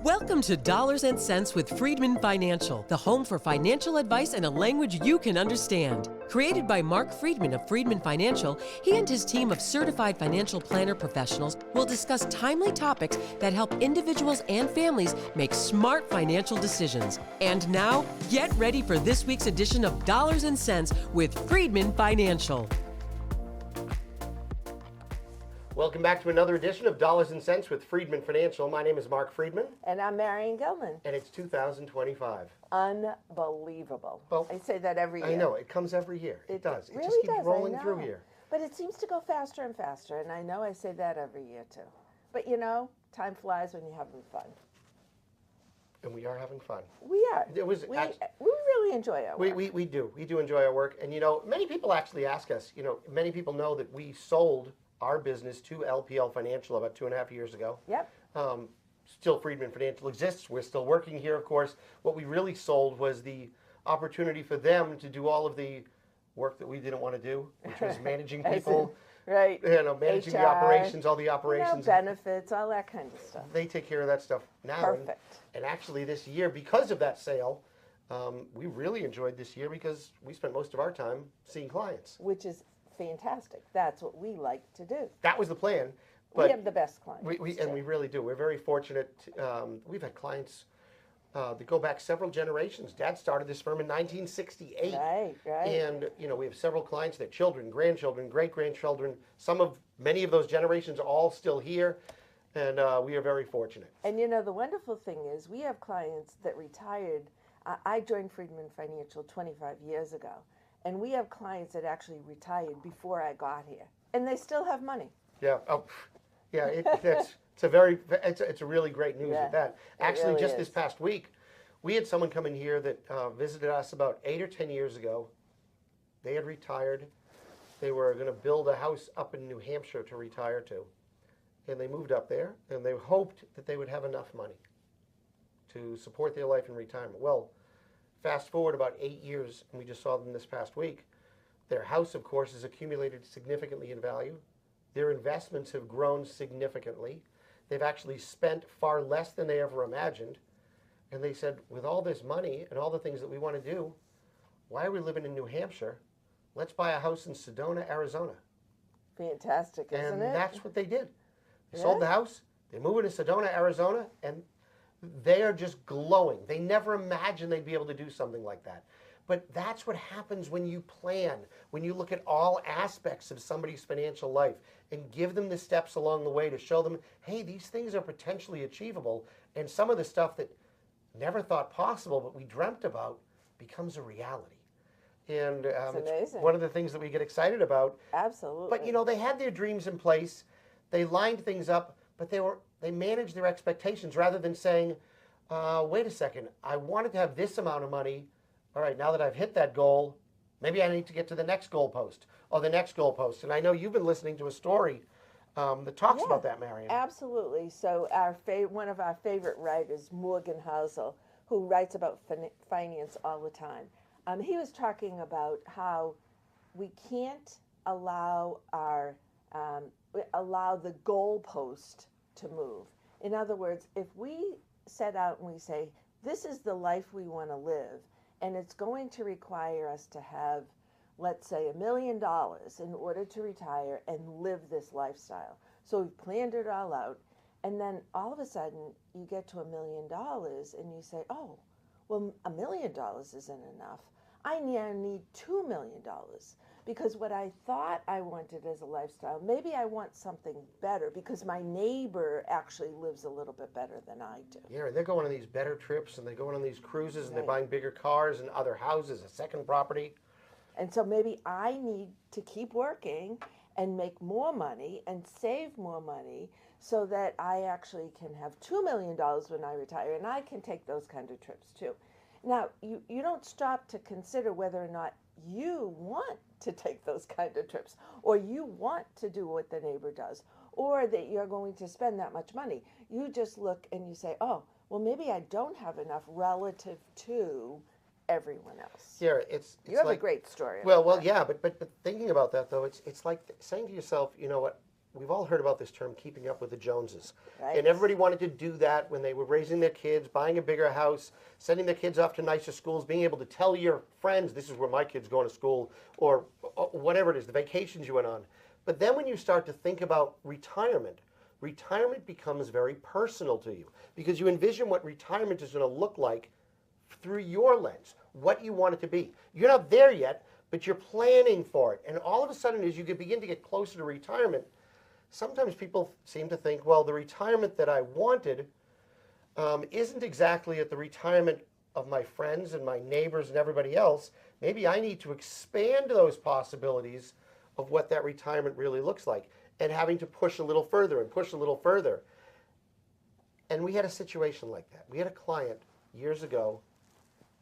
Welcome to Dollars and Cents with Freedman Financial, the home for financial advice in a language you can understand. Created by Marc Freedman of Freedman Financial, he and his team of certified financial planner professionals will discuss timely topics that help individuals and families make smart financial decisions. And now, get ready for this week's edition of Dollars and Cents with Freedman Financial. Welcome back to another edition of Dollars and Cents with Freedman Financial. My name is Marc Freedman. And I'm Marion Gilman. And it's 2025. Unbelievable. Well, I say that every year. I know, it comes every year. It does. It really just keeps does, rolling through here. But it seems to go faster and faster, and I know I say that every year too. But you know, time flies when you're having fun. And we are having fun. We are. We really enjoy our work. We do. We do enjoy our work. And you know, many people actually ask us, many people know that we sold our business to LPL Financial about 2.5 years ago. Yep. Still Freedman Financial exists. We're still working here, of course. What we really sold was the opportunity for them to do all of the work that we didn't want to do, which was managing people. Right. Managing the operations, all the operations. Benefits, all that kind of stuff. They take care of that stuff now. Perfect. And actually this year, because of that sale, we really enjoyed this year because we spent most of our time seeing clients. Which is fantastic. That's what we like to do. That was the plan. But we have the best clients. We really do. We're very fortunate. We've had clients that go back several generations. Dad started this firm in 1968. Right. And, we have several clients, their children, grandchildren, great-grandchildren. Many of those generations are all still here. And we are very fortunate. And, the wonderful thing is we have clients that retired. I joined Freedman Financial 25 years ago. And we have clients that actually retired before I got here, and they still have money. Yeah. Oh, yeah. It's a really great news with that. Actually, really just this past week, we had someone come in here that visited us about 8 or 10 years ago. They had retired. They were going to build a house up in New Hampshire to retire to, and they moved up there, and they hoped that they would have enough money to support their life in retirement. Well, fast forward about 8 years, and we just saw them this past week. Their house, of course, has accumulated significantly in value. Their investments have grown significantly. They've actually spent far less than they ever imagined. And they said, with all this money and all the things that we want to do, why are we living in New Hampshire? Let's buy a house in Sedona, Arizona. Fantastic, isn't it? And that's what they did. They sold the house, they moved into Sedona, Arizona, and they are just glowing. They never imagined they'd be able to do something like that. But that's what happens when you plan, when you look at all aspects of somebody's financial life and give them the steps along the way to show them, hey, these things are potentially achievable. And some of the stuff that never thought possible but we dreamt about becomes a reality. And it's one of the things that we get excited about. Absolutely. But, they had their dreams in place. They lined things up, but they managed their expectations rather than saying, wait a second, I wanted to have this amount of money. All right, now that I've hit that goal, maybe I need to get to the next goalpost or the next goalpost. And I know you've been listening to a story that talks about that, Marion. Absolutely. So one of our favorite writers, Morgan Housel, who writes about finance all the time, he was talking about how we can't allow the goalpost to move. In other words, if we set out and we say, this is the life we want to live, and it's going to require us to have, let's say, $1 million in order to retire and live this lifestyle. So we've planned it all out, and then all of a sudden you get to $1 million and you say, oh, well, $1 million isn't enough. I now need $2 million. Because what I thought I wanted as a lifestyle, maybe I want something better because my neighbor actually lives a little bit better than I do. Yeah, they're going on these better trips and they're going on these cruises and they're buying bigger cars and other houses, a second property. And so maybe I need to keep working and make more money and save more money so that I actually can have $2 million when I retire, and I can take those kind of trips too. Now, you don't stop to consider whether or not you want to take those kind of trips, or you want to do what the neighbor does, or that you're going to spend that much money. You just look and you say, oh, well, maybe I don't have enough relative to everyone else. Yeah, you have a great story. Well, yeah, but thinking about that though, it's like saying to yourself, you know what, we've all heard about this term, keeping up with the Joneses. Right. And everybody wanted to do that when they were raising their kids, buying a bigger house, sending their kids off to nicer schools, being able to tell your friends, this is where my kid's going to school, or whatever it is, the vacations you went on. But then when you start to think about retirement, retirement becomes very personal to you because you envision what retirement is going to look like through your lens, what you want it to be. You're not there yet, but you're planning for it. And all of a sudden, as you begin to get closer to retirement, sometimes people seem to think, well, the retirement that I wanted isn't exactly at the retirement of my friends and my neighbors and everybody else. Maybe I need to expand those possibilities of what that retirement really looks like, and having to push a little further and push a little further. And we had a situation like that. We had a client years ago,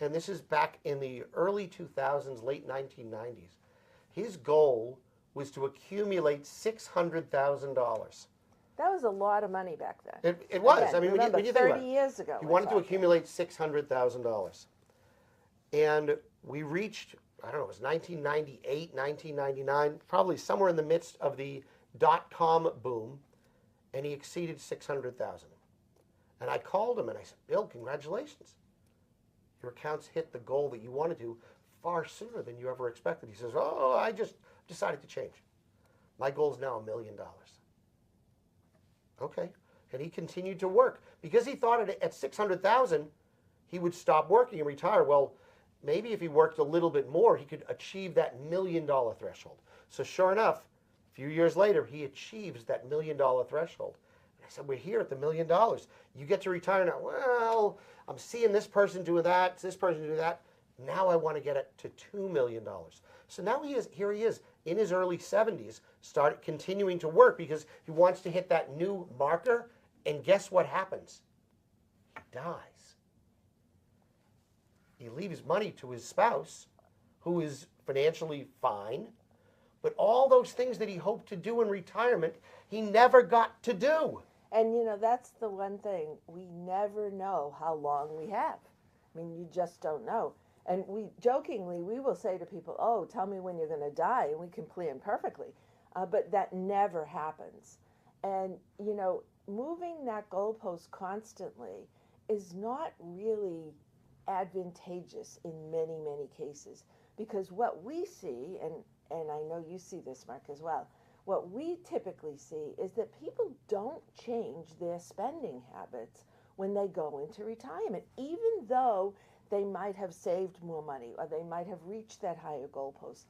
and this is back in the early 2000s, late 1990s. His goal was to accumulate $600,000. That was a lot of money back then. It was. Again, I mean, remember, when you think about 30 it, years ago. he we're wanted to talking. accumulate $600,000. And we reached, I don't know, it was 1998, 1999, probably somewhere in the midst of the dot-com boom, and he exceeded $600,000. And I called him and I said, Bill, congratulations. Your accounts hit the goal that you wanted to far sooner than you ever expected. He says, oh, I just decided to change. My goal is now $1 million. Okay. And he continued to work because he thought at 600,000 he would stop working and retire. Well, maybe if he worked a little bit more, he could achieve that $1 million threshold. So sure enough, a few years later, he achieves that $1 million threshold. And I said, we're here at the $1 million. You get to retire now. Well, I'm seeing this person doing that, this person doing that. Now I want to get it to $2 million. So now here he is in his early 70s, started continuing to work because he wants to hit that new marker. And guess what happens? He dies. He leaves money to his spouse, who is financially fine, but all those things that he hoped to do in retirement, he never got to do. And you know, that's the one thing. We never know how long we have. I mean, you just don't know. And we will say to people, oh, tell me when you're going to die, and we can plan perfectly. But that never happens. And, you know, moving that goalpost constantly is not really advantageous in many, many cases. Because what we see, and I know you see this, Mark, as well, what we typically see is that people don't change their spending habits when they go into retirement, even though they might have saved more money or they might have reached that higher goalpost.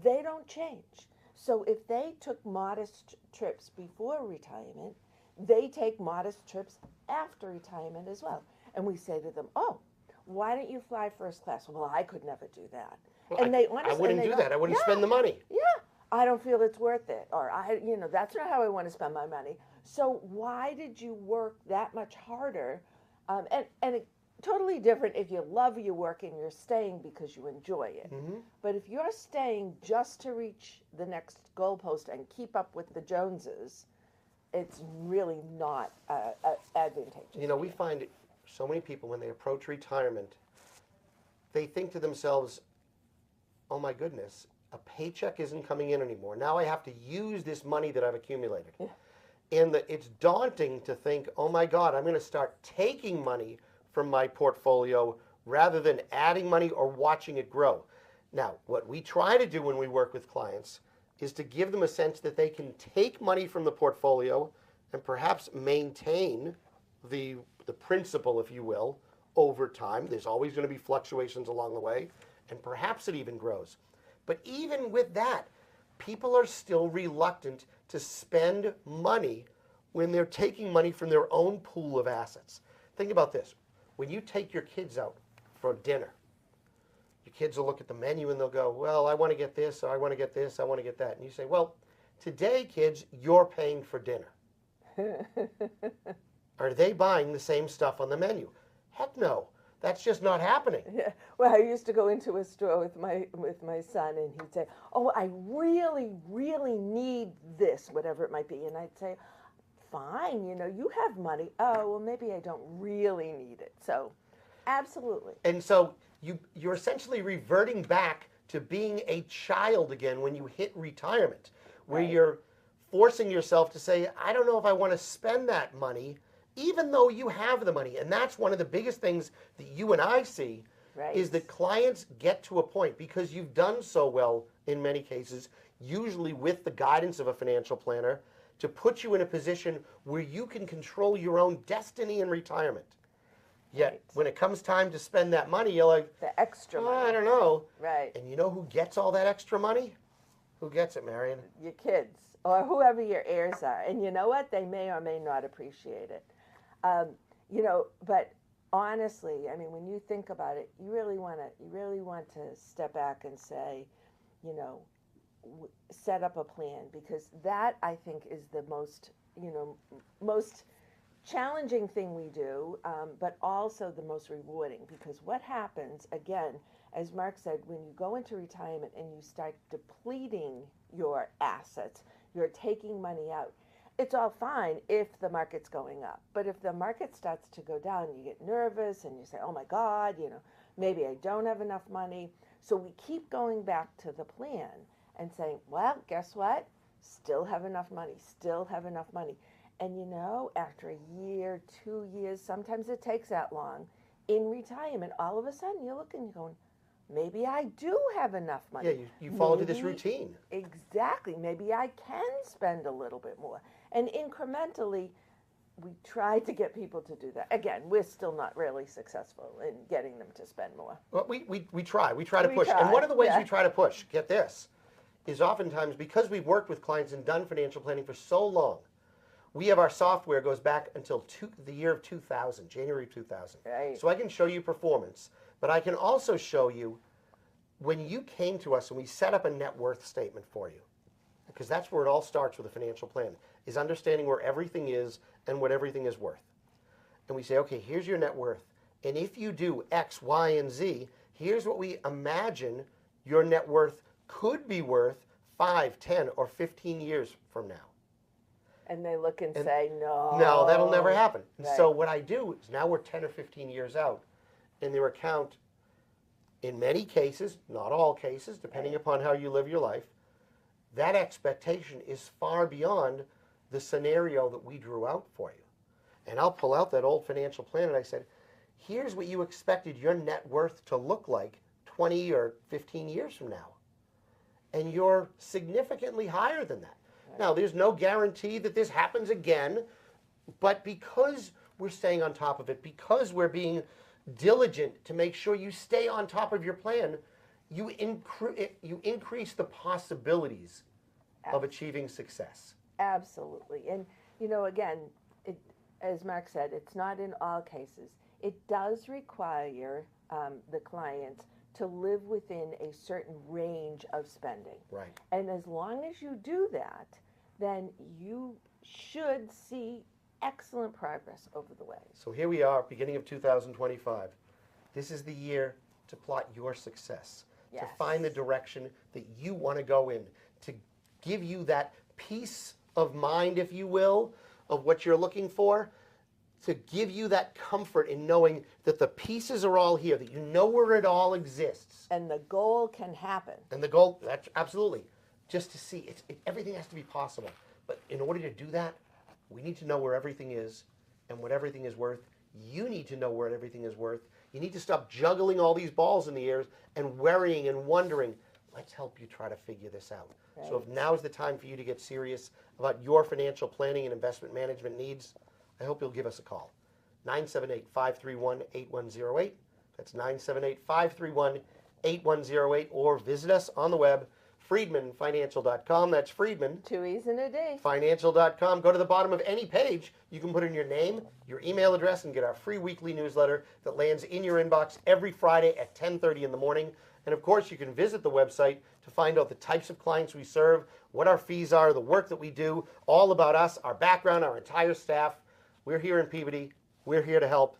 They don't change. So if they took modest trips before retirement, they take modest trips after retirement as well. And we say to them, oh, why don't you fly first class? Well, I could never do that. Well, And I wouldn't do that. I wouldn't spend the money. Yeah, I don't feel it's worth it. Or, that's not how I want to spend my money. So why did you work that much harder? And it, totally different if you love your work and you're staying because you enjoy it. Mm-hmm. But if you're staying just to reach the next goalpost and keep up with the Joneses, it's really not advantageous. You know, we find so many people when they approach retirement, they think to themselves, oh my goodness, a paycheck isn't coming in anymore. Now I have to use this money that I've accumulated. Yeah. And it's daunting to think, oh my God, I'm going to start taking money from my portfolio rather than adding money or watching it grow. Now, what we try to do when we work with clients is to give them a sense that they can take money from the portfolio and perhaps maintain the principal, if you will, over time. There's always going to be fluctuations along the way, and perhaps it even grows. But even with that, people are still reluctant to spend money when they're taking money from their own pool of assets. Think about this. When you take your kids out for dinner, your kids will look at the menu and they'll go, well, I want to get this, or I want to get this, I want to get that. And you say, well, today, kids, you're paying for dinner. Are they buying the same stuff on the menu? Heck no. That's just not happening. Yeah. Well, I used to go into a store with my son, and he'd say, oh, I really, really need this, whatever it might be. And I'd say, fine, you have money. Oh, well, maybe I don't really need it. So, absolutely. And so you're essentially reverting back to being a child again when you hit retirement, where right. you're forcing yourself to say, I don't know if I want to spend that money, even though you have the money. And that's one of the biggest things that you and I see, is that clients get to a point, because you've done so well in many cases, usually with the guidance of a financial planner, to put you in a position where you can control your own destiny in retirement. Yet, when it comes time to spend that money, you're like, the extra money. I don't know. Right. And you know who gets all that extra money? Who gets it, Marion? Your kids, or whoever your heirs are. And you know what? They may or may not appreciate it. But honestly, I mean, when you think about it, you really want to step back and say, set up a plan, because that, I think, is the most challenging thing we do, but also the most rewarding, because what happens, again, as Marc said, when you go into retirement and you start depleting your assets, you're taking money out. It's all fine if the market's going up, but if the market starts to go down, you get nervous and you say, oh my God, maybe I don't have enough money. So we keep going back to the plan and saying, well, guess what? Still have enough money, still have enough money. And after a year, 2 years, sometimes it takes that long, in retirement, all of a sudden you're looking, you're going, maybe I do have enough money. Yeah, you fall into this routine. Exactly. Maybe I can spend a little bit more. And incrementally, we try to get people to do that. Again, we're still not really successful in getting them to spend more. Well, we try. We try to push. And one of the ways we try to push, get this, is oftentimes, because we've worked with clients and done financial planning for so long, we have our software goes back until the year of 2000, January 2000. Right. So I can show you performance, but I can also show you when you came to us and we set up a net worth statement for you, because that's where it all starts with a financial plan, is understanding where everything is and what everything is worth. And we say, okay, here's your net worth. And if you do X, Y, and Z, here's what we imagine your net worth could be worth 5, 10, or 15 years from now. And they look and say, no. No, that'll never happen. And Right. so what I do is, now we're 10 or 15 years out, and their account, in many cases, not all cases, depending upon how you live your life, that expectation is far beyond the scenario that we drew out for you. And I'll pull out that old financial plan and I said, here's what you expected your net worth to look like 20 or 15 years from now. And you're significantly higher than that. Now, there's no guarantee that this happens again, but because we're staying on top of it, because we're being diligent to make sure you stay on top of your plan, you increase the possibilities of achieving success. Absolutely. And, again, as Marc said, it's not in all cases. It does require the client to live within a certain range of spending. Right. And as long as you do that, then you should see excellent progress over the way. So here we are, beginning of 2025. This is the year to plot your success, Yes. to find the direction that you want to go in, to give you that peace of mind, if you will, of what you're looking for, to give you that comfort in knowing that the pieces are all here, that you know where it all exists. And the goal can happen. And the goal, that's absolutely, just to see, everything has to be possible. But in order to do that, we need to know where everything is and what everything is worth. You need to know where everything is worth. You need to stop juggling all these balls in the air and worrying and wondering. Let's help you try to figure this out. Right. So if now is the time for you to get serious about your financial planning and investment management needs, I hope you'll give us a call. 978-531-8108. That's 978-531-8108. Or visit us on the web, freedmanfinancial.com. That's Freedman. 2 E's in a day. Financial.com. Go to the bottom of any page. You can put in your name, your email address, and get our free weekly newsletter that lands in your inbox every Friday at 10:30 in the morning. And of course, you can visit the website to find out the types of clients we serve, what our fees are, the work that we do, all about us, our background, our entire staff. We're here in Peabody. We're here to help.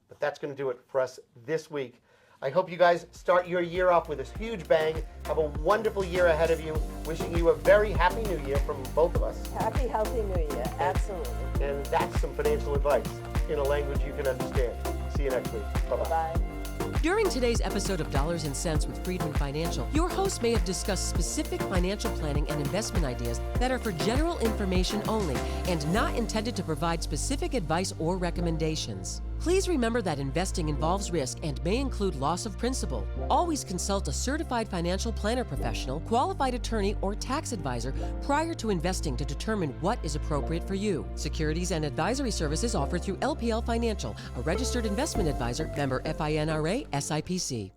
But that's going to do it for us this week. I hope you guys start your year off with this huge bang. Have a wonderful year ahead of you. Wishing you a very happy new year from both of us. Happy, healthy New Year. Absolutely. And that's some financial advice in a language you can understand. See you next week. Bye-bye. Bye. During today's episode of Dollars and Cents with Freedman Financial, your host may have discussed specific financial planning and investment ideas that are for general information only and not intended to provide specific advice or recommendations. Please remember that investing involves risk and may include loss of principal. Always consult a certified financial planner professional, qualified attorney, or tax advisor prior to investing to determine what is appropriate for you. Securities and advisory services offered through LPL Financial, a registered investment advisor, member FINRA, SIPC.